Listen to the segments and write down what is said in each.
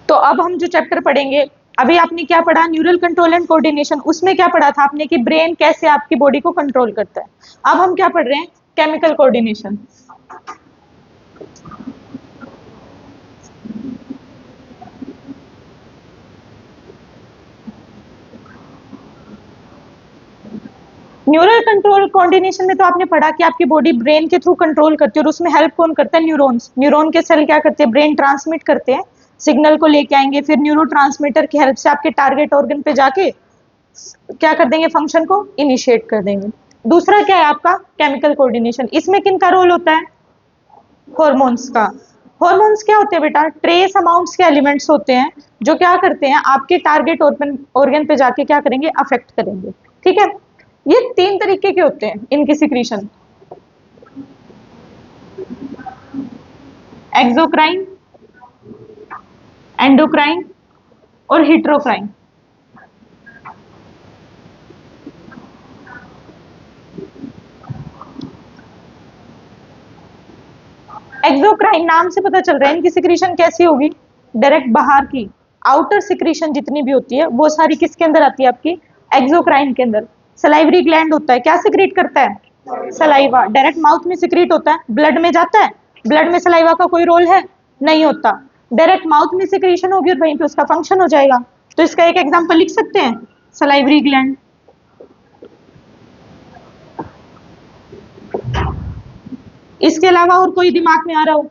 तो अब हम जो चैप्टर पढ़ेंगे, अभी आपने क्या पढ़ा, न्यूरल कंट्रोल एंड कोऑर्डिनेशन, उसमें क्या पढ़ा था आपने कि ब्रेन कैसे आपकी बॉडी को कंट्रोल करता है। अब हम क्या पढ़ रहे हैं, chemical coordination. Neural control coordination में तो आपने पढ़ा कि आपकी बॉडी ब्रेन के थ्रू कंट्रोल करती है, और उसमें हेल्प कौन करता है, न्यूरॉन्स। न्यूरॉन के सेल क्या करते हैं, ब्रेन ट्रांसमिट करते हैं, सिग्नल को लेके आएंगे, फिर न्यूरोट्रांसमीटर की हेल्प से आपके टारगेट ऑर्गन पे जाके क्या कर देंगे, फंक्शन को इनिशिएट कर देंगे। दूसरा क्या है आपका, केमिकल कोऑर्डिनेशन। इसमें किन का रोल होता है, हॉर्मोन्स का। हॉर्मोन्स क्या होते हैं बेटा, ट्रेस अमाउंट्स के एलिमेंट्स होते हैं जो क्या करते हैं, आपके टारगेट ऑर्गन पे जाके क्या करेंगे, अफेक्ट करेंगे। ठीक है, ये 3 तरीके के होते हैं इनकी सिक्रीशन, एक्सोक्राइन, एंडोक्राइन और हिट्रोक्राइन। एक्सोक्राइन नाम से पता चल रहा है इनकी सिक्रीशन कैसी होगी, डायरेक्ट बाहर की आउटर सिक्रीशन जितनी भी होती है वो सारी किसके अंदर आती है, आपकी एक्सोक्राइन के अंदर। सलाइवरी ग्लैंड होता है, क्या सिक्रीट करता है, सलाइवा। डायरेक्ट माउथ में सिक्रीट होता है, ब्लड में जाता है, ब्लड में सलाइवा का कोई रोल है, नहीं होता। डायरेक्ट माउथ में सिक्रीशन होगी और वहीं पे उसका फंक्शन हो जाएगा। तो इसका एक एग्जांपल लिख सकते हैं, सलाइवरी ग्लैंड। इसके अलावा और कोई दिमाग में आ रहा हो,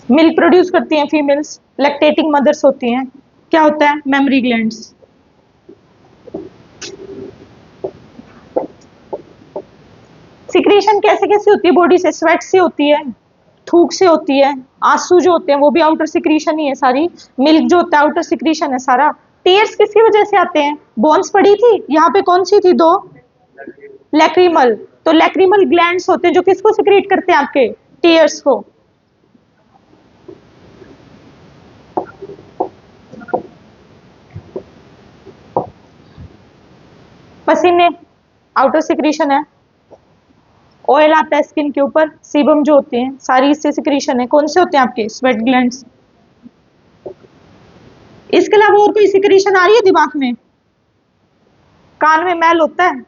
मिल्क प्रोड्यूस करती हैं फीमेल्स, लैक्टेटिंग मदर्स होती हैं, क्या होता है, मेमोरी ग्लैंड्स। सिक्रीशन कैसे कैसे होती है बॉडी से, स्वेट से होती है, थूक से होती है, आंसू जो होते हैं वो भी आउटर सिक्रीशन ही है सारी, मिल्क जो होता है आउटर सिक्रीशन है सारा। टीयर्स किसकी वजह से आते हैं, बोन्स पड़ी थी यहाँ पे, कौन सी थी, 2 लैक्रिमल। तो लैक्रिमल ग्लैंड्स होते हैं जो किसको सिक्रीट करते हैं, आपके टीयर्स को। पसीने आउटर सिक्रीशन है, ऑयल आता है स्किन के ऊपर, सीबम जो होते हैं सारी इससे सिक्रीशन है, कौन से होते हैं आपके, स्वेट ग्लैंड्स। इसके अलावा और कोई सिक्रीशन आ रही है दिमाग में, कान में मैल होता है,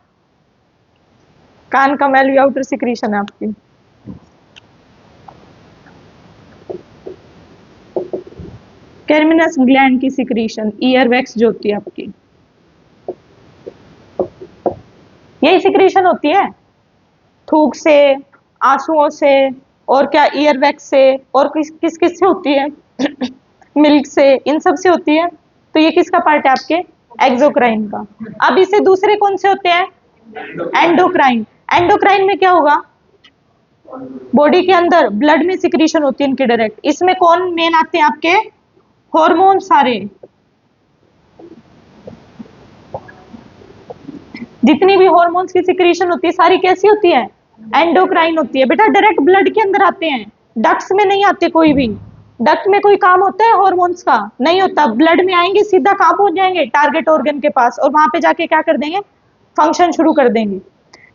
कान का मैल भी आउटर सिक्रीशन है आपकी। कैर्मिनस ग्लैंड की सिक्रीशन, ईयर वैक्स जो होती है आपकी, यही सिक्रीशन होती है, थूक से, आंसुओं से, और क्या ईयर वैक्स से, और किस किस किस से होती है मिल्क से, इन सब से होती है। तो ये किसका पार्ट है, आपके एक्सोक्राइन का। अब इसे दूसरे कौन से होते हैं, एंडोक्राइन। एंडोक्राइन में क्या होगा, बॉडी के अंदर ब्लड में सिक्रीशन होती है इनकी डायरेक्ट। इसमें कौन मेन आते हैं, आपके हार्मोन सारे, जितनी भी हार्मोन्स की सिक्रीशन होती है सारी कैसी होती है, एंडोक्राइन होती है। बेटा डायरेक्ट ब्लड के अंदर आते हैं, डक्ट्स में नहीं आते कोई भी। डक्ट में कोई काम होता है हार्मोन्स का, नहीं होता। ब्लड में आएंगे सीधा कहां पहुंच जाएंगे, टारगेट ऑर्गन के पास, और वहां पे जाके क्या कर देंगे, फंक्शन शुरू कर देंगे।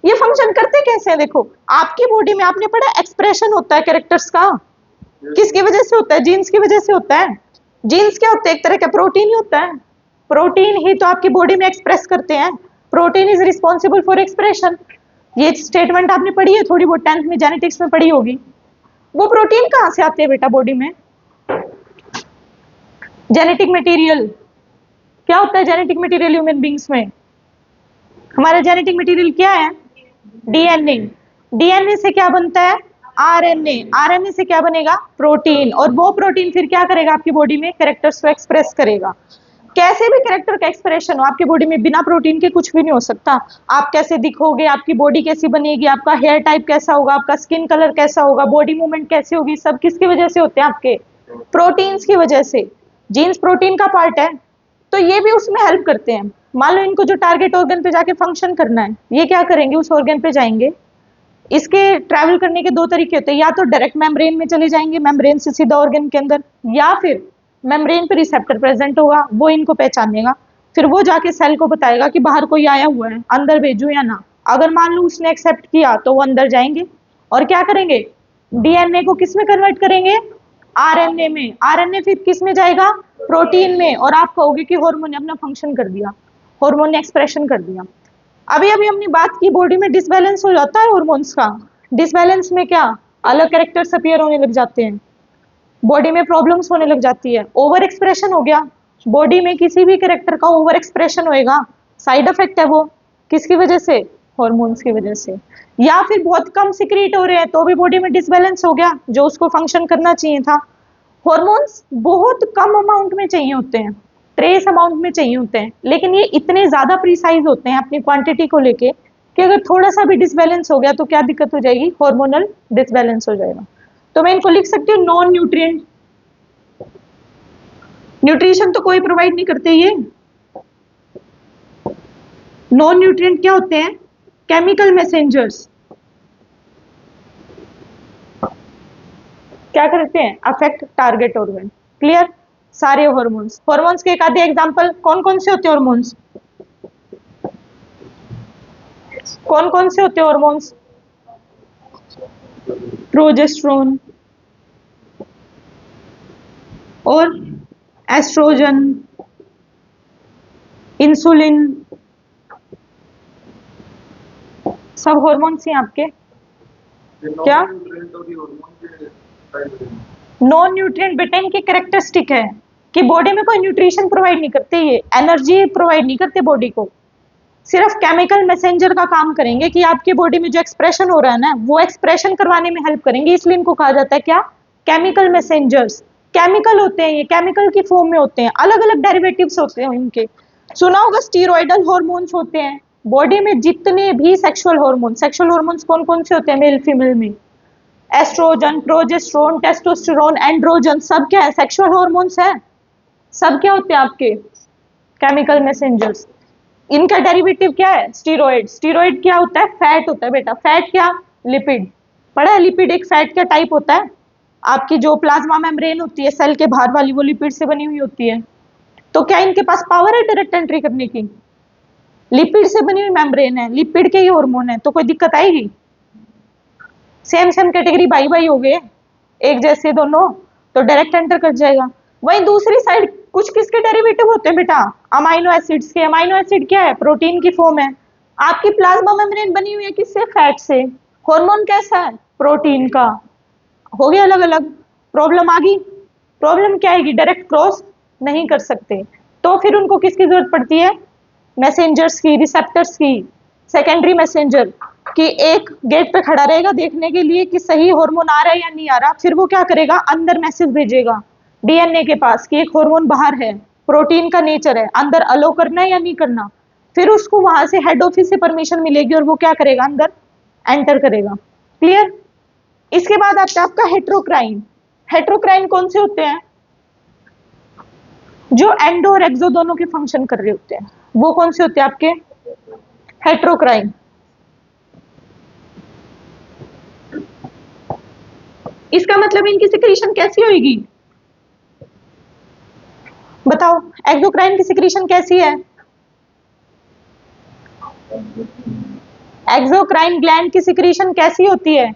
ये फंक्शन करते कैसे हैं, देखो आपकी बॉडी में आपने पढ़ा एक्सप्रेशन होता है कैरेक्टर्स का, किसकी वजह से होता है, जीन्स की वजह से होता है। जीन्स क्या होता है, एक तरह का प्रोटीन ही होता है, प्रोटीन ही तो आपकी बॉडी में एक्सप्रेस करते हैं। Protein is responsible for expression, ये स्टेटमेंट आपने पढ़ी है थोड़ी बहुत 10th में, जेनेटिक्स में पढ़ी होगी। वो प्रोटीन कहां से आते हैं बेटा बॉडी में, जेनेटिक मटेरियल। क्या होता है जेनेटिक मटेरियल ह्यूमन बींग्स में, हमारा जेनेटिक मटेरियल क्या है, डीएनए। डीएनए से क्या बनता है, आरएनए। आरएनए से क्या बनेगा, प्रोटीन, और वो प्रोटीन फिर क्या करेगा, आपकी बॉडी में कैरेक्टर्स को एक्सप्रेस करेगा। कैसे भी कैरेक्टर का एक्सप्रेशन हो आपकी बॉडी में, बिना प्रोटीन के कुछ भी नहीं हो सकता। आप कैसे दिखोगे, आपकी बॉडी कैसी बनेगी, आपका हेयर टाइप कैसा होगा, आपका स्किन कलर कैसा होगा, बॉडी मूवमेंट कैसी होगी, सब किसकी वजह से होते हैं, आपके प्रोटीन्स की वजह से। जीन्स प्रोटीन का पार्ट है, तो ये भी उसमें हेल्प करते हैं। मान लो इनको जो टारगेट ऑर्गन पे जाके फंक्शन करना है, ये क्या करेंगे, उस ऑर्गन पे जाएंगे। इसके ट्रैवल करने के 2 तरीके होते हैं, या तो डायरेक्ट मेम्ब्रेन में चले जाएंगे, मेम्ब्रेन से सीधा ऑर्गन के अंदर, या फिर मेम्ब्रेन पे रिसेप्टर प्रेजेंट होगा, वो इनको पहचानेगा, फिर वो जाके सेल को बताएगा कि बाहर कोई आया हुआ है, अंदर भेजू या ना। अगर मान लो उसने एक्सेप्ट किया तो वो अंदर जाएंगे और क्या करेंगे, डीएनए को किस में कन्वर्ट करेंगे, आरएनए में, आरएनए फिर किस में जाएगा, प्रोटीन में, और आप कहोगे कि हार्मोन ने अपना फंक्शन कर दिया, हार्मोन ने एक्सप्रेशन कर दिया। अभी अभी हमने बात की बॉडी में डिसबैलेंस हो जाता है हार्मोन्स का, डिसबैलेंस में क्या अलग कैरेक्टर्स अपीयर होने लग जाते हैं, बॉडी में प्रॉब्लम्स होने लग जाती है, ओवर एक्सप्रेशन हो गया, बॉडी में किसी भी कैरेक्टर का ओवर एक्सप्रेशन होएगा, साइड इफेक्ट है वो, किसकी वजह से, हॉर्मोन्स की वजह से। या फिर बहुत कम सिक्रीट हो रहे हैं तो भी बॉडी में डिसबैलेंस हो गया, जो उसको फंक्शन करना चाहिए था। हॉर्मोन्स बहुत कम अमाउंट में चाहिए होते हैं, ट्रेस अमाउंट में चाहिए होते हैं, लेकिन ये इतने ज्यादा प्रिसाइज होते हैं अपनी क्वांटिटी को लेके कि अगर थोड़ा सा भी डिसबैलेंस हो गया तो क्या दिक्कत हो जाएगी, हार्मोनल डिसबैलेंस हो जाएगा। तो मैं इनको लिख सकती हूँ नॉन न्यूट्रिएंट, न्यूट्रिशन तो कोई प्रोवाइड नहीं करते ये। नॉन न्यूट्रिएंट क्या होते हैं, केमिकल मैसेंजर्स, क्या करते हैं, अफेक्ट टारगेट ऑर्गन। क्लियर, सारे हॉर्मोन्स, हॉर्मोन्स के एक आधे एग्जांपल कौन कौन से होते हैं हॉर्मोन्स, कौन कौन से होते हैं हॉर्मोन्स, प्रोजेस्टेरोन और एस्ट्रोजन, इंसुलिन, सब हॉर्मोन्स हैं आपके। क्या नॉन न्यूट्रिएंट बेटा इनकी कैरेक्टरिस्टिक है कि बॉडी में कोई न्यूट्रिशन प्रोवाइड नहीं करते, ये एनर्जी प्रोवाइड नहीं करते बॉडी को, सिर्फ केमिकल मैसेंजर का काम करेंगे कि आपकी बॉडी में जो एक्सप्रेशन हो रहा है ना वो एक्सप्रेशन करवाने में हेल्प करेंगे, इसलिए इनको कहा जाता है क्या, केमिकल मैसेंजर्स। केमिकल होते हैं ये, केमिकल की फॉर्म में होते हैं, अलग अलग डेरिवेटिव्स होते हैं इनके। सुना होगा स्टीरॉयडल हॉर्मोन्स होते हैं बॉडी में, जितने भी सेक्सुअल हार्मोन्स कौन कौन से होते हैं मेल फीमेल में, एस्ट्रोजन, प्रोजेस्टेरोन, टेस्टोस्टेरोन, एंड्रोजन, सब क्या है, सेक्सुअल हार्मोन्स है, सब क्या होते हैं आपके, केमिकल मैसेंजर्स। इनका डेरिवेटिव क्या है, स्टीरॉयड। स्टीरॉयड क्या होता है, फैट होता है बेटा, फैट क्या, लिपिड, पढ़ा है लिपिड एक फैट का टाइप होता है, आपकी जो प्लाज्मा मेम्ब्रेन होती है सेल के बाहर वाली वो लिपिड से बनी हुई होती है। तो क्या इनके पास पावर है डायरेक्ट एंट्री करने की, लिपिड से बनी हुई मेम्ब्रेन है, लिपिड के ही हार्मोन है, तो कोई दिक्कत आएगी, same same category by by हो गए, एक जैसे दोनों, तो डायरेक्ट एंटर कर जाएगा। वहीं दूसरी साइड कुछ किसके डेरिवेटिव होते हैं बेटा, अमाइनो एसिड्स के। अमाइनो एसिड क्या है, प्रोटीन की फॉर्म है। आपकी प्लाज्मा मेम्ब्रेन बनी हुई है किससे, फैट से। हार्मोन कैसा है, प्रोटीन का। हो गया अलग अलग, प्रॉब्लम आ गई, प्रॉब्लम क्या आएगी, डायरेक्ट क्रॉस नहीं कर सकते, तो फिर उनको किसकी जरूरत पड़ती है, मैसेंजर्स की, रिसेप्टर्स की, सेकेंडरी मैसेंजर, कि एक गेट पे खड़ा रहेगा देखने के लिए कि सही हार्मोन आ रहा है या नहीं आ रहा, फिर वो क्या करेगा, अंदर मैसेज भेजेगा डीएनए के पास कि एक हार्मोन बाहर है, प्रोटीन का नेचर है, अंदर अलो करना है या नहीं करना, फिर उसको वहां से हेड ऑफिस से परमिशन मिलेगी और वो क्या करेगा, अंदर एंटर करेगा। क्लियर। इसके बाद आता है आपका हेट्रोक्राइन। हेट्रोक्राइन कौन से होते हैं, जो एंडो और एक्सो दोनों के फंक्शन कर रहे होते हैं, वो कौन से होते हैं आपके, हेट्रोक्राइन। इसका मतलब इनकी सिक्रीशन कैसी होगी, बताओ, एक्सोक्राइन की सिक्रीशन कैसी है, एक्सोक्राइन ग्लैंड की सिक्रीशन कैसी होती है,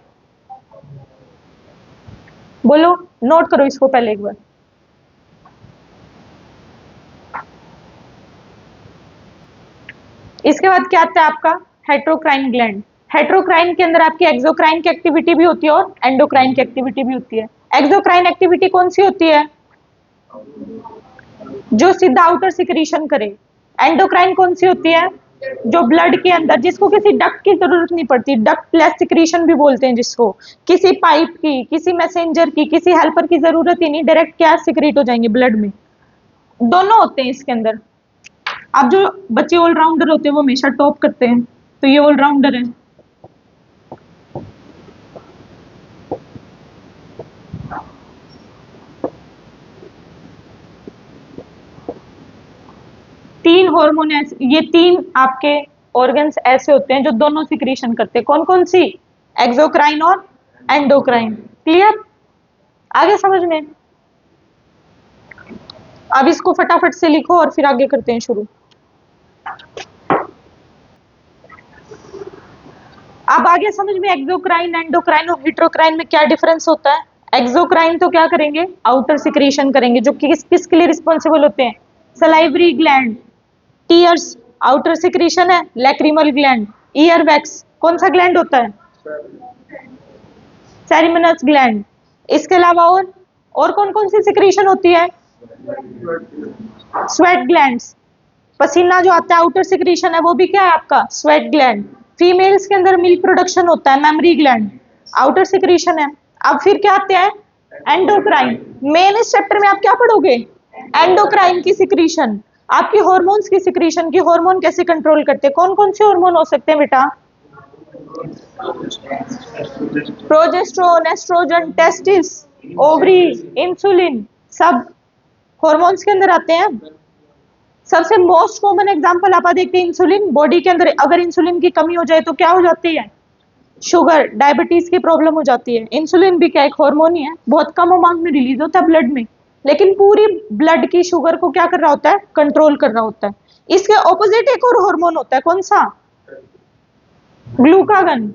बोलो, नोट करो इसको पहले एक बार। इसके बाद क्या आता है आपका, हेट्रोक्राइन ग्लैंड। हेट्रोक्राइन के अंदर आपकी एक्सोक्राइन की एक्टिविटी भी होती है और एंडोक्राइन की एक्टिविटी भी होती है। एक्सोक्राइन एक्टिविटी कौन सी होती है, जो सीधा आउटर सिक्रीशन करे। एंडोक्राइन कौन सी होती है, जो ब्लड के अंदर, जिसको किसी डक्ट की जरूरत नहीं पड़ती, डक्टलेस सिक्रीशन भी बोलते हैं जिसको, किसी पाइप की, किसी मैसेंजर की, किसी हेल्पर की जरूरत ही नहीं, डायरेक्ट क्या सिक्रीट हो जाएंगे ब्लड में। दोनों होते हैं इसके अंदर। अब जो बच्चे ऑलराउंडर होते हैं वो हमेशा टॉप करते हैं, तो ये ऑलराउंडर है। तीन हार्मोन, ये तीन आपके ऑर्गन्स ऐसे होते हैं जो दोनों सिक्रीशन करते हैं, कौन कौन सी, एक्सोक्राइन और एंडोक्राइन। क्लियर, आगे समझ में। अब इसको फटाफट से लिखो और फिर आगे करते हैं शुरू। अब आगे समझ में एक्सोक्राइन, एंडोक्राइन और हेट्रोक्राइन में क्या डिफरेंस होता है। एक्सोक्राइन तो क्या करेंगे, आउटर सिक्रीशन करेंगे, जो कि किसके लिए रिस्पॉन्सिबल होते हैं, salivary gland. Tears outer secretion है, लैक्रिमल ग्लैंड। ईयर वैक्स कौन सा ग्लैंड होता है, सेरिमनस ग्लैंड। इसके अलावा और कौन कौन सी सिक्रीशन होती है, स्वेट ग्लैंड्स। पसीना जो आता है आउटर सिक्रीशन है, वो भी क्या है आपका, स्वेट ग्लैंड। फीमेल्स के अंदर मिल्क प्रोडक्शन होता है, मेमरी ग्लैंड, आउटर सिक्रीशन है। अब फिर क्या आते हैं, एंडोक्राइन। मेन इस चैप्टर में आप क्या पढ़ोगे, एंडोक्राइन की सिक्रीशन, आपकी हार्मोन्स की सिक्रीशन की, हार्मोन कैसे कंट्रोल करते हैं, कौन कौन से हार्मोन हो सकते हैं बेटा, progesterone, estrogen, testis, ovary, insulin, सब हार्मोन्स के अंदर आते हैं। सबसे मोस्ट कॉमन एग्जांपल आप देखते हैं इंसुलिन। बॉडी के अंदर अगर इंसुलिन की कमी हो जाए तो क्या हो जाती है, शुगर, डायबिटीज की प्रॉब्लम हो जाती है। इंसुलिन भी क्या एक हार्मोन ही है, बहुत कम अमाउंट में रिलीज होता है ब्लड में, लेकिन पूरी ब्लड की शुगर को क्या कर रहा होता है, कंट्रोल कर रहा होता है। इसके ऑपोजिट एक और हार्मोन होता है, कौन सा, ग्लूकागन।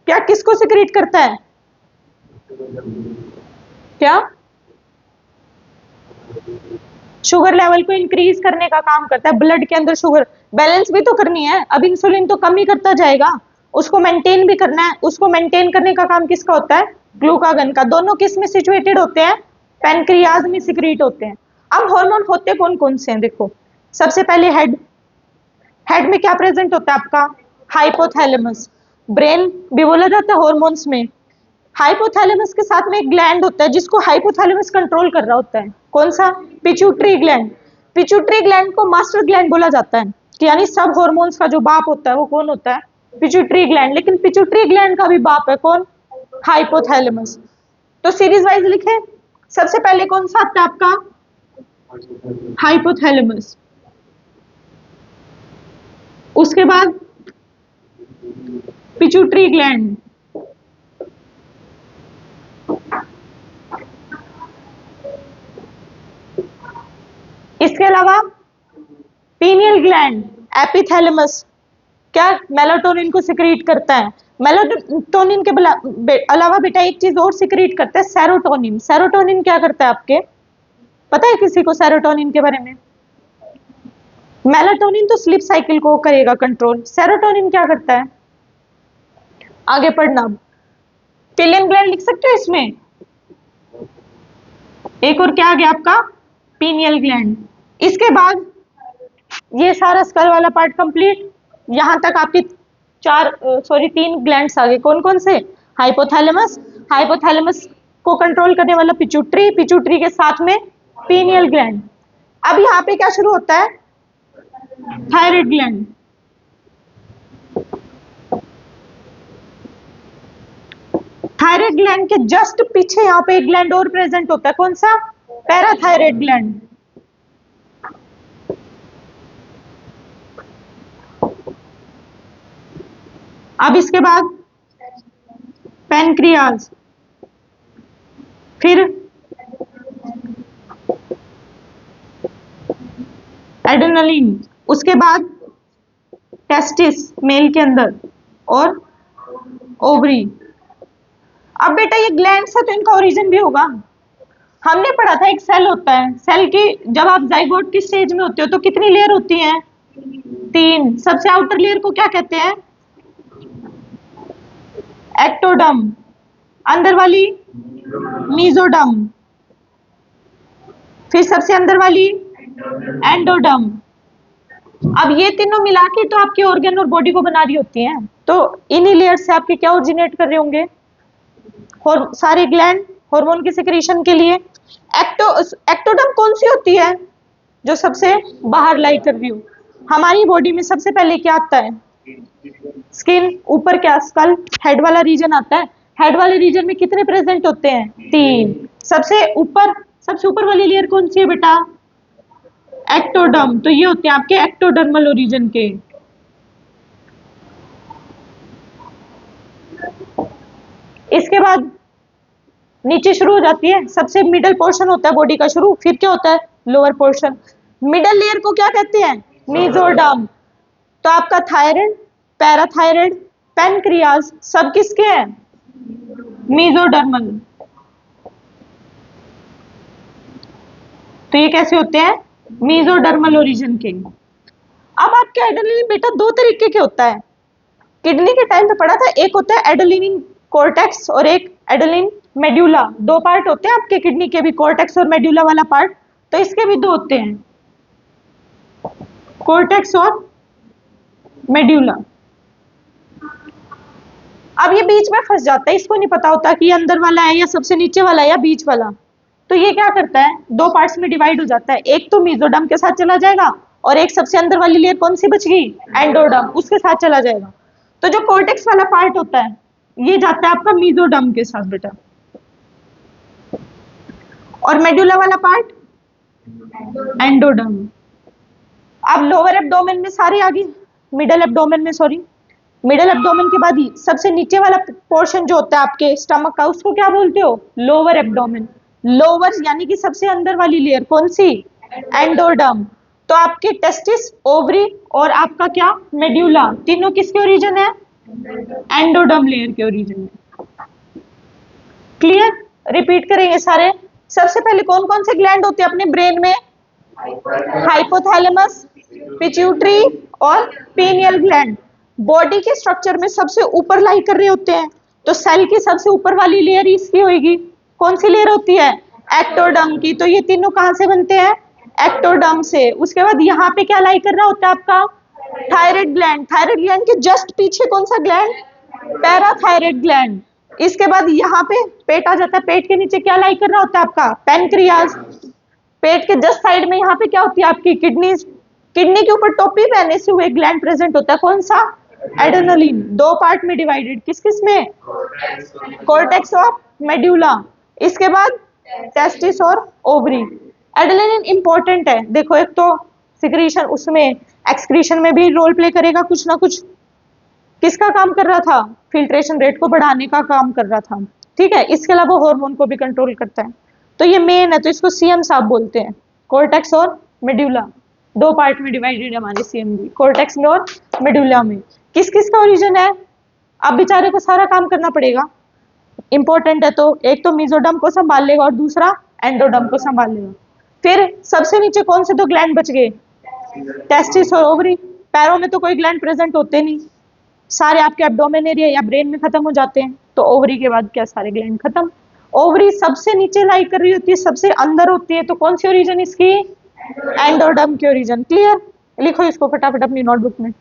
क्या किसको सिक्रीट करता है, क्या, शुगर लेवल को इंक्रीज करने का काम करता है। ब्लड के अंदर शुगर बैलेंस भी तो करनी है, अब इंसुलिन तो कम ही करता जाएगा, उसको मेंटेन भी करना है। उसको मेंटेन करने का काम किसका होता है, ग्लूकागन का। दोनों किस में सिचुएटेड होते हैं, पैनक्रियाज में सिक्रीट होते हैं। अब हार्मोन होते कौन कौन से हैं, देखो सबसे पहले हेड। हेड में क्या प्रेजेंट होता है आपका, हाइपोथैलेमस। ब्रेन भी बोला जाता है हार्मोन्स में। हाइपोथैलेमस के साथ में एक ग्लैंड होता है जिसको हाइपोथैलेमस कंट्रोल कर रहा होता है, कौन सा, पिट्यूटरी ग्लैंड। पिट्यूटरी ग्लैंड को मास्टर ग्लैंड बोला जाता है, कि यानी सब हार्मोन्स का जो बाप होता है वो कौन होता है, पिट्यूटरी ग्लैंड। लेकिन पिट्यूटरी ग्लैंड का भी बाप है कौन, हाइपोथैलेमस। तो सीरीज वाइज लिखे, सबसे पहले कौन सा आता है आपका, हाइपोथैलेमस। उसके बाद पिट्यूटरी ग्लैंड, इसके अलावा पीनियल ग्लैंड, एपिथैलेमस। क्या मेलाटोनिन को सिक्रीट करता है। मेलाटोनिन के अलावा बेटा एक चीज और सिक्रीट करता है, सेरोटोनिन। सेरोटोनिन क्या करता है आपके, पता है किसी को सेरोटोनिन के बारे में, मेलाटोनिन तो स्लीप साइकिल को करेगा कंट्रोल, सेरोटोनिन क्या करता है, आगे पढ़ना। पिलियन ग्लैंड लिख सकते हो इसमें, एक और क्या आ गया आपका, पीनियल ग्लैंड। इसके बाद ये सारा स्कल वाला पार्ट कंप्लीट। यहां तक आपके तीन ग्लैंड्स आ गए, कौन कौन से, हाइपोथैलेमस, हाइपोथैलेमस को कंट्रोल करने वाला पिट्यूटरी, पिट्यूटरी के साथ में पीनियल ग्लैंड। अब यहाँ पे क्या शुरू होता है, थायराइड ग्लैंड। थायराइड ग्लैंड के जस्ट पीछे यहाँ पे एक ग्लैंड और प्रेजेंट होता है, कौन सा, पैराथायराइड ग्लैंड। अब इसके बाद पैनक्रियाज, फिर एड्रेनलिन, उसके बाद टेस्टिस मेल के अंदर, और ओवरी। अब बेटा ये ग्लैंड्स है तो इनका ओरिजिन भी होगा। हमने पढ़ा था एक सेल होता है, सेल की जब आप जाइगोट की स्टेज में होते हो तो कितनी लेयर होती हैं, तीन। सबसे आउटर लेयर को क्या कहते हैं, एक्टोडर्म, अंदर वाली मीजोडर्म, फिर सबसे अंदर वाली एंडोडर्म। अब ये तीनों मिला के तो आपके ऑर्गन और बॉडी को बना रही होती हैं। तो इन्हीं लेयर से आपके क्या ओरिजिनेट कर रहे होंगे, और सारे ग्लैंड हार्मोन की सिक्रीशन के लिए। एक्टोडर्म कौन सी होती है, जो सबसे बाहर लाई कर रही हो। हमारी बॉडी में सबसे पहले क्या आता है, स्किन, ऊपर क्या, स्कल, हेड वाला रीजन आता है। हेड वाले रीजन में कितने प्रेजेंट होते हैं, तीन। सबसे ऊपर वाली लेयर कौन सी है बेटा, एक्टोडर्म। तो ये होते हैं आपके एक्टोडर्मल ओरिजिन के। इसके बाद नीचे शुरू हो जाती है, सबसे मिडल पोर्शन होता है बॉडी का शुरू, फिर क्या होता है, लोअर पोर्शन। मिडल लेयर को क्या कहते हैं, मीजोडर्म। तो आपका थायराइड, पैराथायराइड, पैनक्रियाज सब किसके हैं, मीजोडर्मल। तो ये कैसे होते हैं, मीजोडर्मल ओरिजिन के। अब आपके एडेनिन बेटा दो तरीके के होता है, किडनी के टाइम पे पढ़ा था, एक होता है एडेनिन कॉर्टेक्स और एक एडेनिन मेड्यूला, दो पार्ट होते हैं आपके किडनी के भी, कॉर्टेक्स और मेड्यूला वाला पार्ट, तो इसके भी दो होते हैं, कॉर्टेक्स और मेड्यूला। अब ये बीच में फंस जाता है, इसको नहीं पता होता कि ये अंदर वाला है या सबसे नीचे वाला है या बीच वाला, तो ये क्या करता है, दो पार्ट्स में डिवाइड हो जाता है, एक तो मीजोडर्म के साथ चला जाएगा और एक सबसे अंदर वाली लेयर कौन सी बच गई, एंडोडर्म, उसके साथ चला जाएगा। तो जो कॉर्टेक्स वाला पार्ट होता है ये जाता है आपका मीजोडर्म के साथ बेटा, और मेडुला वाला पार्ट एंडोडर्म। अब लोअर एब्डोमेन में सारी आ गई, मिडल एब्डोमेन में, सॉरी मिडल एब्डोमेन के बाद ही सबसे नीचे वाला पोर्शन जो होता है आपके स्टमक का, उसको क्या बोलते हो, लोअर एब्डोमेन। लोअर यानी कि सबसे अंदर वाली लेयर कौन सी, एंडोडर्म। तो आपके टेस्टिस, ओवरी और आपका क्या, मेड्यूला, तीनों किसके ओरिजिन है, एंडोडर्म लेयर के ओरिजिन में। क्लियर, रिपीट करेंगे सारे। सबसे पहले कौन कौन से ग्लैंड होते हैं अपने ब्रेन में, हाइपोथैलेमस, पिट्यूटरी और पीनियल ग्लैंड। बॉडी के स्ट्रक्चर में सबसे ऊपर लाई कर रहे होते हैं, तो सेल की सबसे ऊपर वाली लेयर इसकी होगी, कौन सी लेयर होती है, एक्टोडर्म की। तो ये तीनों कहां से बनते हैं, एक्टोडर्म से। उसके बाद यहाँ पे क्या लाई कर रहा होता है आपका, थायराइड ग्लैंड। थायराइड ग्लैंड के जस्ट पीछे कौन सा ग्लैंड, पैराथायराइड ग्लैंड। इसके बाद यहाँ पे पेट आ जाता है, पेट के नीचे क्या लाई कर रहा होता है आपका, पैनक्रियाज। पेट के जस्ट साइड में यहाँ पे क्या होती है आपकी किडनीज। किडनी के ऊपर टोपी पहने से हुए ग्लैंड प्रेजेंट होता है, कौन सा, एड्रेनलिन। दो पार्ट में डिवाइडेड, किस किस में, कॉर्टेक्स और मेड्यूला। इसके बाद टेस्टिस और ओवरी। एड्रेनलिन इंपॉर्टेंट है, देखो एक तो सिक्रीशन, उसमें एक्सक्रीशन में भी रोल प्ले करेगा कुछ ना कुछ। किसका काम कर रहा था, फिल्ट्रेशन रेट को बढ़ाने का काम कर रहा था, ठीक है। इसके अलावा हार्मोन को भी कंट्रोल करता है, तो ये मेन है, तो इसको सीएम साहब बोलते हैं। कॉर्टेक्स और मेड्यूला दो पार्ट में डिवाइडेड है हमारे सीएम भी, कॉर्टेक्स में और मेडुला में। किस किस का ओरिजिन है, अब बेचारे को सारा काम करना पड़ेगा, इंपॉर्टेंट है। तो एक तो मीजोडर्म को संभाल लेगा और दूसरा एंडोडर्म को संभाल लेगा। फिर सबसे नीचे कौन से दो ग्लैंड बच गए, टेस्टिस और ओवरी। पैरों में तो कोई ग्लैंड प्रेजेंट होते नहीं, सारे आपके एब्डोमेन एरिया या ब्रेन में खत्म हो जाते हैं, तो ओवरी के बाद क्या सारे ग्लैंड खत्म। ओवरी सबसे नीचे लाई कर रही होती है, सबसे अंदर होती है, तो कौन सी ओरिजिन इसकी, एंडोडर्म की ओरिजिन। क्लियर, लिखो इसको फटाफट अपनी नोटबुक में।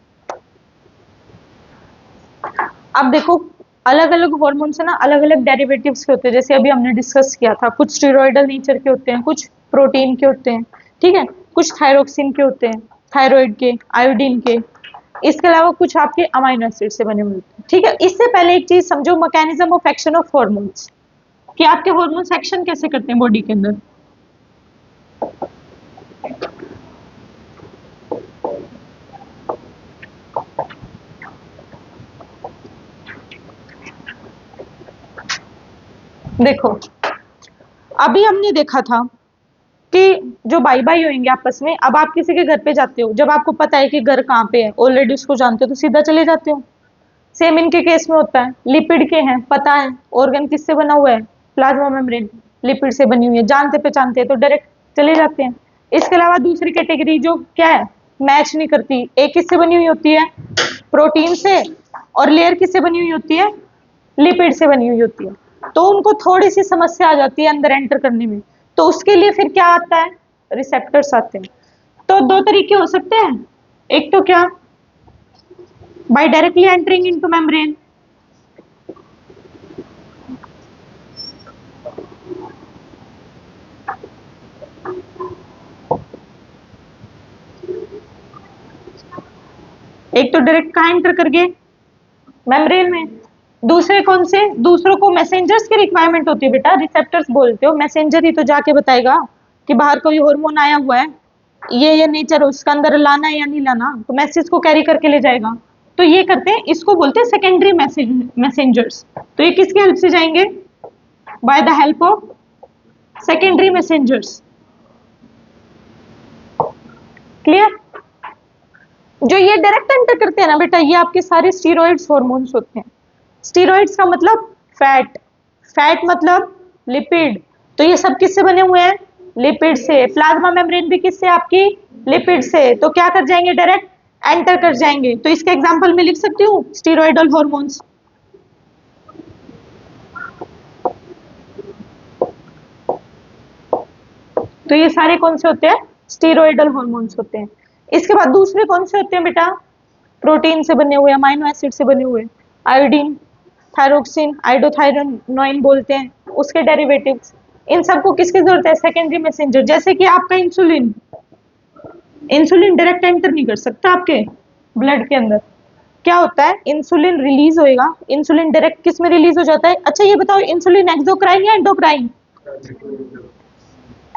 अब देखो अलग अलग हॉर्मोन्स है ना, अलग अलग डेरिवेटिव्स के होते हैं, जैसे अभी हमने डिस्कस किया था, कुछ स्टेरॉइडल नेचर के होते हैं, कुछ प्रोटीन के होते हैं, ठीक है, कुछ थायरोक्सिन के होते हैं, थायराइड के, आयोडीन के। इसके अलावा कुछ आपके अमाइनो एसिड से बने हुए होते हैं, ठीक है। इससे पहले एक चीज समझो, mechanism of action of hormones, कि आपके हॉर्मोन्स एक्शन कैसे करते हैं बॉडी के अंदर। देखो अभी हमने देखा था कि जो भाई भाई होंगे आपस में, अब आप किसी के घर पे जाते हो, जब आपको पता है कि घर कहाँ पे है, ऑलरेडी उसको जानते हो, तो सीधा चले जाते हो। सेम इनके केस में होता है, लिपिड के हैं, पता है ऑर्गन किससे बना हुआ है, प्लाज्मा मेम्ब्रेन लिपिड से बनी हुई है, जानते पहचानते हैं, तो डायरेक्ट चले जाते हैं। इसके अलावा दूसरी कैटेगरी जो क्या है, मैच नहीं करती, एक किससे बनी हुई होती है, प्रोटीन से, और लेयर किससे बनी हुई होती है, लिपिड से बनी हुई होती है, तो उनको थोड़ी सी समस्या आ जाती है अंदर एंटर करने में, तो उसके लिए फिर क्या आता है, रिसेप्टर्स आते हैं। तो दो तरीके हो सकते हैं, एक तो क्या, by directly entering into membrane, एक तो डायरेक्ट कहां एंटर करके, मेम्ब्रेन में। दूसरे कौन से, दूसरों को मैसेंजर्स की रिक्वायरमेंट होती है बेटा, रिसेप्टर्स बोलते हो, मैसेंजर ही तो जाके बताएगा कि बाहर कोई हार्मोन आया हुआ है, ये नेचर उसका अंदर लाना है या नहीं लाना, तो मैसेज को कैरी करके ले जाएगा। तो ये करते हैं, इसको बोलते हैं सेकेंडरी मैसेंजर्स। तो ये किसकी हेल्प से जाएंगे, by the help of secondary messengers. Clear, जो ये डायरेक्ट एंटर करते हैं ना बेटा, ये आपके सारे स्टीरॉइड्स हार्मोन्स होते हैं। स्टीरॉइड्स का मतलब फैट, फैट मतलब लिपिड, तो ये सब किससे बने हुए हैं, लिपिड से। प्लाज्मा मेम्ब्रेन भी किससे? आपकी लिपिड से। तो क्या कर जाएंगे? डायरेक्ट एंटर कर जाएंगे। तो इसके एग्जांपल में लिख सकती हूँ स्टेरॉयडल हॉर्मोन्स। तो ये सारे कौन से होते हैं? स्टेरॉयडल हॉर्मोन्स होते हैं। इसके बाद दूसरे कौन से होते हैं बेटा? प्रोटीन से बने हुए, अमाइनो एसिड से बने हुए, आयोडीन, थायरोक्सिन, आइडोथायरोनोइन बोलते हैं, उसके डेरिवेटिव्स। इन सबको किसकी जरूरत है? Secondary messenger. जैसे कि आपका इंसुलिन, इंसुलिन डायरेक्ट एंटर नहीं कर सकता आपके ब्लड के अंदर। क्या होता है? इंसुलिन रिलीज होएगा। इंसुलिन डायरेक्ट किस में रिलीज हो जाता है? अच्छा ये बताओ, इंसुलिन एक्सोक्राइन या एंडोक्राइन?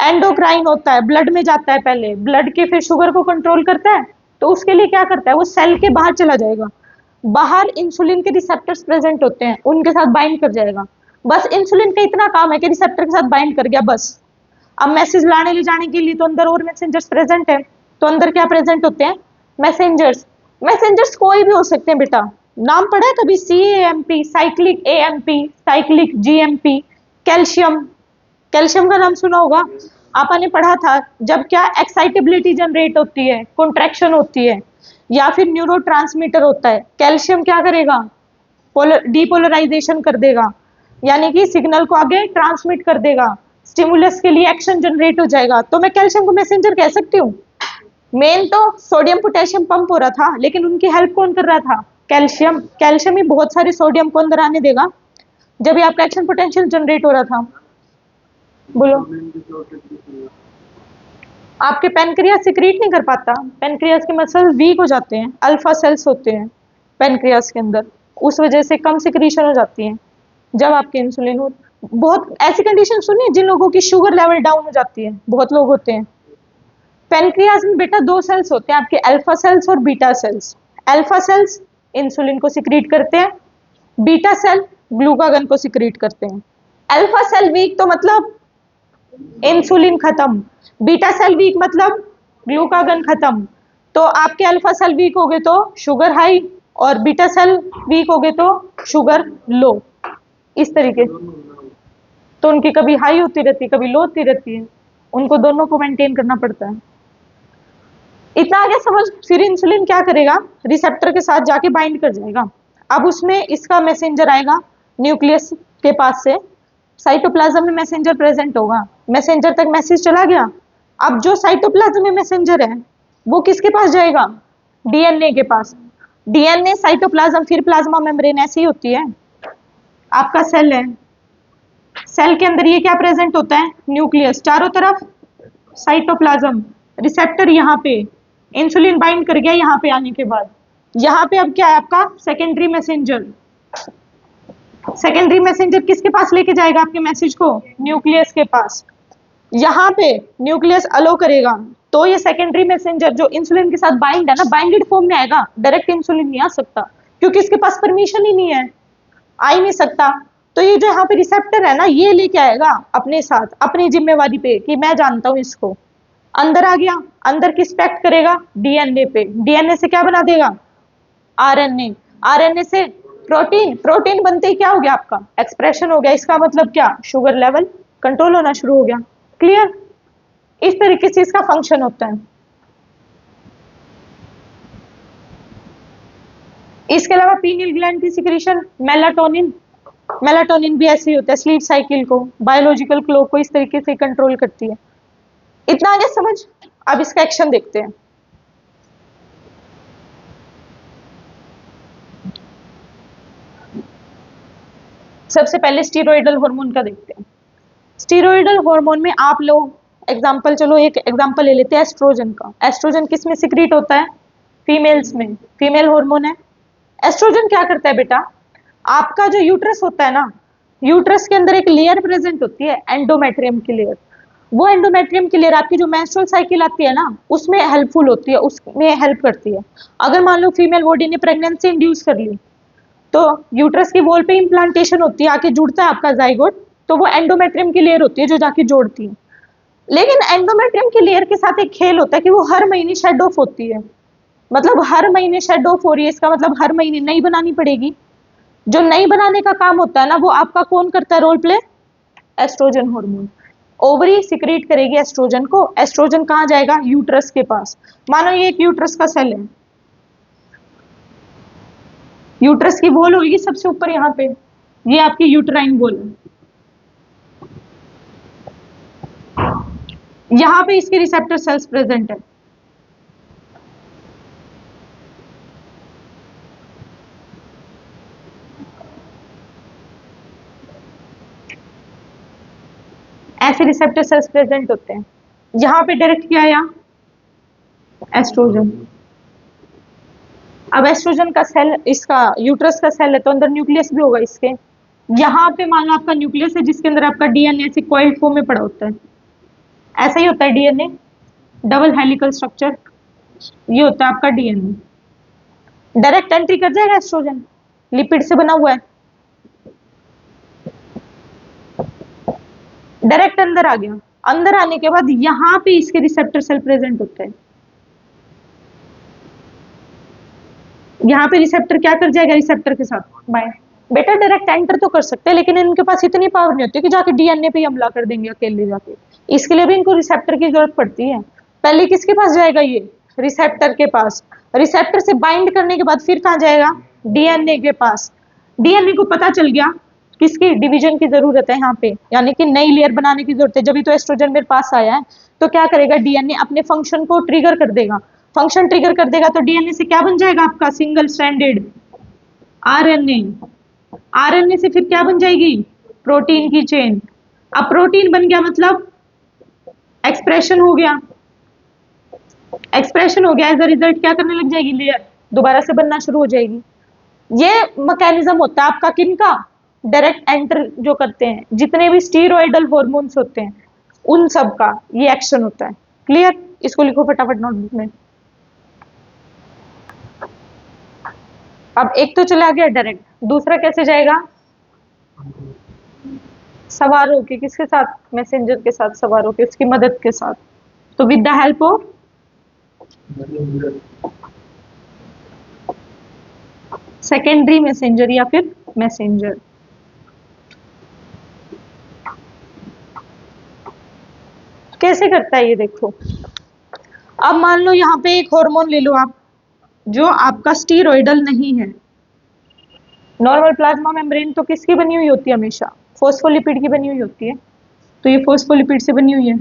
एंडोक्राइन होता है, ब्लड में जाता है पहले, ब्लड के फिर शुगर को कंट्रोल करता है। तो उसके लिए क्या करता है? वो सेल के बाहर चला जाएगा, बाहर इंसुलिन के रिसेप्टर्स प्रेजेंट होते हैं, उनके साथ बाइंड कर जाएगा। बस इंसुलिन का इतना काम है कि रिसेप्टर के साथ बाइंड कर गया बस। अब मैसेज लाने ले जाने के लिए तो अंदर और मैसेंजर्स प्रेजेंट है। तो अंदर क्या प्रेजेंट होते हैं? मैसेंजर्स। मैसेंजर्स कोई भी हो सकते हैं बेटा। नाम पढ़ा है कभी? CAMP, cyclic AMP, cyclic GMP। Calcium, calcium का नाम सुना होगा, आपने पढ़ा था। जब क्या एक्साइटेबिलिटी जनरेट होती है, कॉन्ट्रैक्शन होती है, या फिर न्यूरोट्रांसमीटर होता है, कैल्शियम क्या करेगा? डीपोलराइजेशन कर देगा, यानी कि सिग्नल को आगे ट्रांसमिट कर देगा, स्टिमुलस के लिए एक्शन जनरेट हो जाएगा। तो मैं कैल्शियम को मैसेंजर कह सकती हूँ। मेन तो सोडियम पोटेशियम पंप हो रहा था, लेकिन उनकी हेल्प कौन कर रहा था? कैल्शियम। कैल्शियम ही बहुत सारे सोडियम को अंदर आने देगा जब ये आपका एक्शन पोटेंशियल जनरेट हो रहा था। बोलो। आपके पेनक्रियास सिक्रीट नहीं कर पाता, पेनक्रियास के मसल वीक हो जाते हैं, अल्फा सेल्स होते हैं पेनक्रियास के अंदर, उस वजह से कम सिक्रीशन हो जाती है जब आपके इंसुलिन हो। बहुत ऐसी कंडीशन सुनिए जिन लोगों की शुगर लेवल डाउन हो जाती है, बहुत लोग होते हैं। पेनक्रियास में बेटा दो सेल्स होते हैं आपके, अल्फा सेल्स और beta cells. Alpha cells insulin को सिक्रीट करते हैं, बीटा सेल ग्लूकागन को सिक्रीट करते हैं। अल्फा सेल वीक तो मतलब इंसुलिन खत्म, बीटा सेल वीक मतलब ग्लूकागन खत्म। तो आपके अल्फा सेल वीक हो गए तो शुगर हाई, और बीटा सेल वीक हो गए तो शुगर लो, इस तरीके। तो उनकी कभी हाई होती रहती है, कभी लो होती रहती है, उनको दोनों को मेंटेन करना पड़ता है। इतना आगे समझ। फिर इंसुलिन क्या करेगा? रिसेप्टर के साथ जाके बाइंड कर जाएगा। अब उसमें इसका मैसेंजर आएगा न्यूक्लियस के पास से, साइटोप्लाज्म में मैसेंजर प्रेजेंट होगा, मैसेंजर तक मैसेज चला गया। अब जो साइटोप्लाज्म में मैसेंजर है वो किसके पास जाएगा? डीएनए के पास। डीएनए, साइटोप्लाज्म, फिर प्लाज्मा मेम्ब्रेन, ऐसी होती है। आपका सेल है, सेल के अंदर ये क्या प्रेजेंट होता है? न्यूक्लियस, चारों तरफ साइटोप्लाज्म, रिसेप्टर यहाँ पे, इंसुलिन बाइंड कर गया यहाँ पे आने के बाद। यहाँ पे अब क्या है आपका? Secondary messenger. सेकेंडरी मैसेंजर किसके पास लेके जाएगा आपके मैसेज को? न्यूक्लियस के पास। यहाँ पे न्यूक्लियस अलो करेगा तो ये सेकेंडरी मैसेंजर जो इंसुलिन के साथ बाइंड है ना, बाइंडेड फॉर्म में आएगा, डायरेक्ट इंसुलिन नहीं आ सकता क्योंकि इसके पास परमिशन ही नहीं है, आ ही नहीं सकता। तो ये जो यहाँ पे रिसेप्टर है ना, ये लेके आएगा अपने साथ, अपनी जिम्मेवारी पे कि मैं जानता हूँ इसको। अंदर आ गया, अंदर किस पे एक्ट करेगा? डीएनए पे। डीएनए से क्या बना देगा? आरएनए। आरएनए से प्रोटीन। प्रोटीन बनते ही क्या हो गया आपका? एक्सप्रेशन हो गया। इसका मतलब क्या? शुगर लेवल कंट्रोल होना शुरू हो गया। क्लियर? इस तरीके से इसका फंक्शन होता है। इसके अलावा पीनियल ग्लैंड की सिक्रीशन, मेलाटोनिन, मेलाटोनिन भी ऐसे ही होता है, स्लीप साइकिल को, बायोलॉजिकल क्लॉक को इस तरीके से कंट्रोल करती है। इतना आगे समझ। अब इसका एक्शन देखते हैं। सबसे पहले स्टीरॉयडल हार्मोन का देखते हैं। स्टीरॉयडल हार्मोन में आप लोग एग्जांपल, चलो एक एग्जांपल ले लेते हैं एस्ट्रोजन का। एस्ट्रोजन किस में सिक्रीट होता है? फीमेल्स में, फीमेल हार्मोन है। एस्ट्रोजन क्या करता है बेटा? आपका जो यूट्रस होता है ना, यूट्रस के अंदर एक लेयर प्रेजेंट होती है, एंडोमेट्रियम की लेयर। वो एंडोमेट्रियम की लेयर आपकी जो मेंस्ट्रुअल साइकिल आती है ना, उसमें हेल्पफुल होती है, उसमें हेल्प करती है। अगर मान लो फीमेल बॉडी ने प्रेगनेंसी इंड्यूस कर ली तो यूट्रस की वॉल पे इम्प्लांटेशन होती है, आके जुड़ता है आपका जाइगोट, तो वो एंडोमेट्रियम की लेयर होती है जो जाके जोड़ती है। लेकिन एंडोमेट्रियम की लेयर के साथ एक खेल होता है कि वो हर महीने शेड ऑफ होती है। मतलब हर महीने शेड ऑफ हो रही है, इसका मतलब हर महीने नई बनानी पड़ेगी। जो नई बनाने का काम होता है ना, वो आपका कौन करता है role play? Estrogen hormone. Ovary secrete करेगी एस्ट्रोजन को। एस्ट्रोजन कहाँ जाएगा? यूट्रस के पास। मानो ये एक यूट्रस का सेल है, यूट्रस की वॉल होगी सबसे ऊपर यहाँ पे, ये आपकी यूट्राइन वॉल है। यहाँ पे इसके रिसेप्टर सेल्स प्रेजेंट है। ऐसे रिसेप्टर सेल्स प्रेजेंट होते हैं। यहाँ पे डायरेक्ट क्या आया? एस्ट्रोजन। अब एस्ट्रोजन का सेल, इसका यूट्रस का सेल है तो अंदर न्यूक्लियस भी होगा इसके। यहाँ पे मान लो आपका न्यूक्लियस है जिसके अंदर आपका डीएनए ऐसे कॉइल्ड फॉर्म में पड़ा होता है। ऐसा ही होता है डीएनए, डबल हेलिकल स्ट्रक्चर, ये होता है आपका डीएनए। डायरेक्ट एंट्री कर जाएगा एस्ट्रोजन, लिपिड से बना हुआ है, डायरेक्ट अंदर आ गया। अंदर आने के बाद यहाँ पे इसके रिसेप्टर सेल प्रेजेंट होते हैं। यहाँ पे रिसेप्टर क्या कर जाएगा? रिसेप्टर के साथ बाय। बेटा डायरेक्ट एंटर तो कर सकते हैं लेकिन इनके पास इतनी पावर नहीं होती कि जाके डीएनए पे हमला कर देंगे अकेले जाके। इसके लिए भी इनको रिसेप्टर की जरूरत पड़ती है। पहले किसके पास जाएगा? ये रिसेप्टर के पास। रिसेप्टर से बाइंड करने के बाद फिर कहाँ जाएगा? डीएनए के पास। डीएनए को पता चल गया किसकी डिवीजन की जरूरत है यहाँ पे, यानी कि नई लेयर बनाने की जरूरत है। जब भी तो एस्ट्रोजन मेरे पास आया है तो क्या करेगा? डीएनए अपने फंक्शन को ट्रिगर कर देगा। फंक्शन ट्रिगर कर देगा तो डीएनए से क्या बन जाएगा? आपका सिंगल स्ट्रैंडेड आरएनए। आरएनए से फिर क्या बन जाएगी? प्रोटीन की चेन। अब प्रोटीन बन गया मतलब एक्सप्रेशन हो गया। एक्सप्रेशन हो गया, एज अ रिजल्ट क्या करने लग जाएगी? लेयर दोबारा से बनना शुरू हो जाएगी। ये मैकेनिज्म होता है आपका किनका? डायरेक्ट एंटर जो करते हैं, जितने भी स्टीरॉयडल हार्मोन्स होते हैं उन सब का ये एक्शन होता है। क्लियर? इसको लिखो फटाफट नोटबुक में। अब एक तो चला गया डायरेक्ट, दूसरा कैसे जाएगा? सवार होके। किसके साथ? मैसेंजर के साथ सवार होके, उसकी मदद के साथ। तो with the help of secondary messenger या फिर मैसेंजर। कैसे करता है ये देखो। अब मान लो यहाँ पे एक हार्मोन ले लो आप जो आपका स्टीरॉयडल नहीं है। नॉर्मल प्लाज्मा मेम्ब्रेन तो किसकी बनी हुई होती है? हमेशा फॉस्फोलिपिड की बनी हुई होती है। तो ये फॉस्फोलिपिड से बनी हुई है।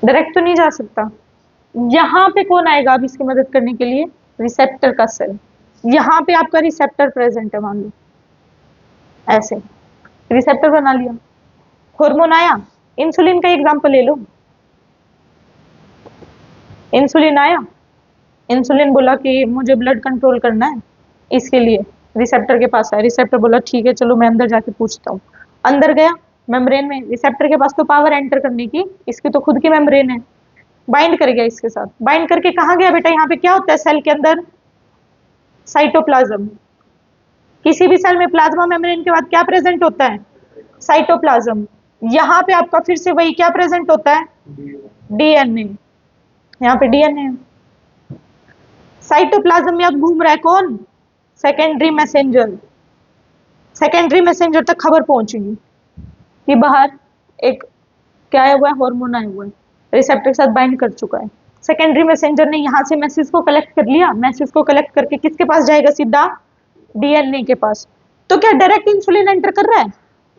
डायरेक्ट तो नहीं जा सकता। यहाँ पे कौन आएगा अब इसकी मदद करने के लिए? रिसेप्टर का सेल। यहाँ पे आपका रिसेप्टर प्रेजेंट है, मान लो ऐसे रिसेप्टर बना लिया। हार्मोन आया, इंसुलिन का एग्जांपल ले लो। इंसुलिन आया, इंसुलिन बोला कि मुझे ब्लड कंट्रोल करना है, इसके लिए रिसेप्टर के पास आया। रिसेप्टर बोला ठीक है चलो मैं अंदर जाके पूछता हूँ। अंदर गया मेम्ब्रेन में। रिसेप्टर के पास तो पावर एंटर करने की, इसकी तो खुद की मेम्ब्रेन है। बाइंड कर गया इसके साथ। बाइंड करके कहाँ गया बेटा? यहाँ पे क्या होता है सेल के अंदर? साइटोप्लाज्म। किसी भी सेल में प्लाज्मा मेम्ब्रेन के बाद क्या प्रेजेंट होता है? साइटोप्लाज्म। यहाँ पे आपका फिर से वही क्या प्रेजेंट होता है? डीएनए। यहाँ पे डीएनए है। साइटोप्लाज्म में अब घूम रहा है कौन? Secondary messenger. सेकेंडरी मैसेंजर तक खबर पहुंचेगी कि बाहर एक क्या आया हुआ है? हार्मोन आया हुआ है, रिसेप्टर के साथ बाइंड कर चुका है। सेकेंडरी मैसेंजर ने यहाँ से मैसेज को कलेक्ट कर लिया। मैसेज को कलेक्ट करके किसके पास जाएगा? सीधा डीएनए के पास। तो क्या डायरेक्ट इंसुलिन एंटर कर रहा है?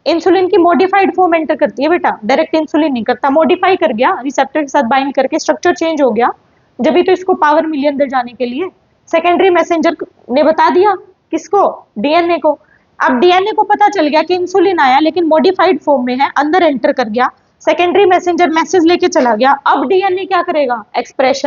इंसुलिन की मॉडिफाइड फॉर्म एंटर करती है बेटा, डायरेक्ट इंसुलिन नहीं करता। मॉडिफाई कर गया, रिसेप्टर के साथ बाइंड करके स्ट्रक्चर चेंज हो गया, जब भी तो इसको पावर मिली अंदर जाने के लिए। सेकेंडरी मैसेंजर ने बता दिया किसको? डीएनए को। अब डीएनए को पता चल गया कि इंसुलिन आया लेकिन मॉडिफाइड फॉर्म में है, अंदर एंटर कर गया। सेकेंडरी मैसेंजर मैसेज लेके चला गया। अब डीएनए क्या करेगा? एक्सप्रेशन